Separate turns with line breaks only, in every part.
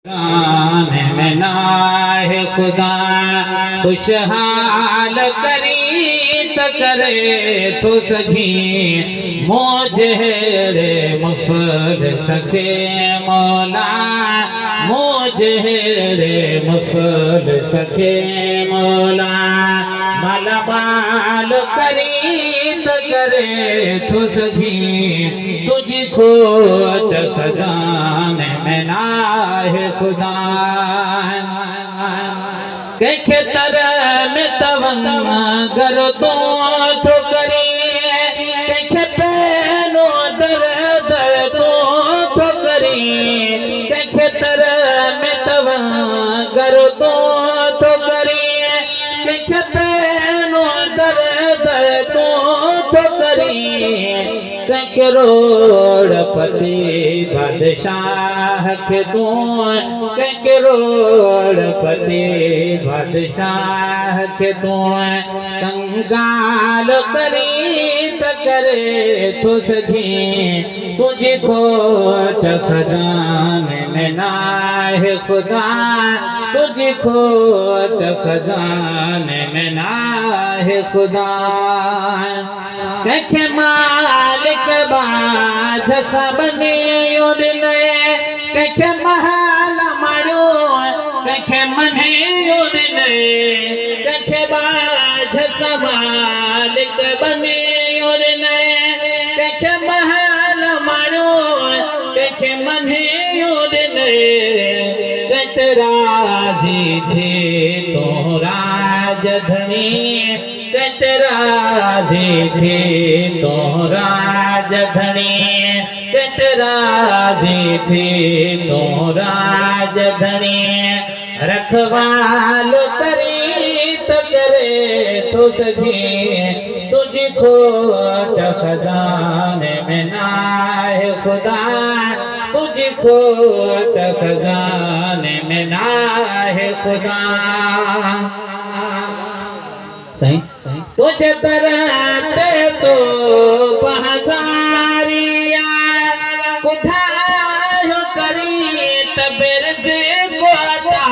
में नाहे खुदा खुशहाल करी त करे तो सखी मोजरे मुफल सखे मौला मोजरे मुफल सखे मौला माला माल करी त करे तो सखी तुझको खजाने में नाहे खुदा के तरह में तवन्ना कर दो तो करिए के पैनो दर दर तो करिए के तरह में तवन्ना कर दो तो करिए के पैनो दर दर तो करिए करोड़पति बादशाह के तू करोड़पति बादशाह के तू कंगाल करी त करे तो सखी तुझको खजाने में नाहे खुदा तुझको खजाने में नाहे खुदा कखे मालिक बाज सब में उड़ने कखे महल मारो कखे मने उड़ने कखे बाज सब मालिक बने उड़ने कखे महल मारो कखे मने उड़ने राजी थे तो राजधनी राजी थे तो राजधनी राजी थे तो राजधनी रखवाल करी तो करे तो सखी तुझको खजाने में नाहे खुदा तुझको खजाने में नाहे खुदा सही तुझे तरते तो बहसारिया कुठायो करी तबेर से कोटा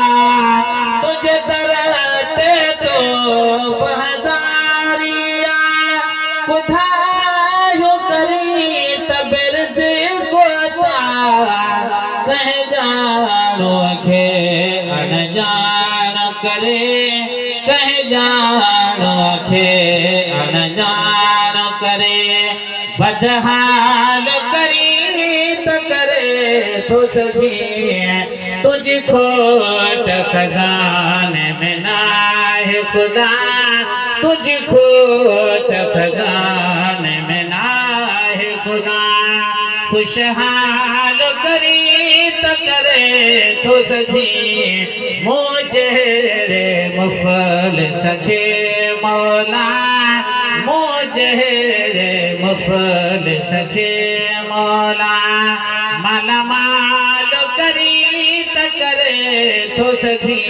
तुझे तरते तो बहसारिया कुठायो करी तबेर से कोटा कह जानो के अनजान करे कह जानो के अनजान करे बदहाल करी तो करे तो सखी तुझको खजाने में नाहे खुदा तुझको खजाने में नाहे खुदा खुशहाल करी तो करे तो सखी मुझे मुफल सखे मौला मुझे मुफल सखे मौला माला माल करी त करे तो सखी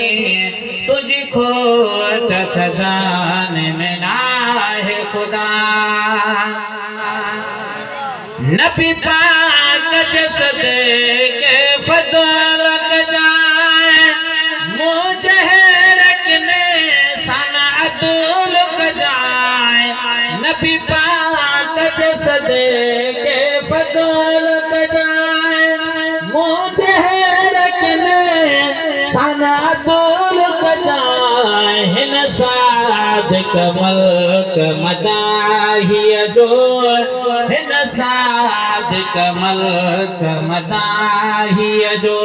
तुझको खजाने में नाहे खुदा नबी पाक जसद के फजल जाए मुझे रखने सनात लुक जाए नबी पाक जसद के फजल जाए मुझे रखने सनात लुक जाए हिन साध कमल मदाहिया जो हिन साध कमल मदाहिया जो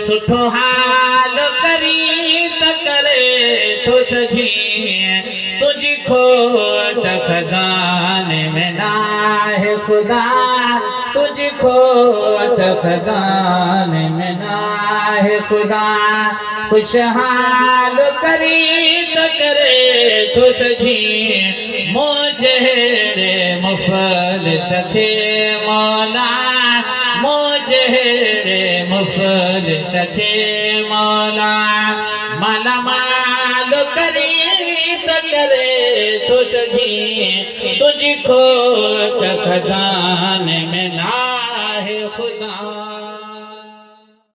सुठो हाल करी त करे तो सखी तुझको खजाने में नाहे खुदा तुझको खजाने में नाहे खुदा खुशहाल करी तो करे तो सखी मुझे मुफल सखे मौला मुझे मुफल सखे मौला माला माल करी तो करे तो सखी तुझको खजाने में ना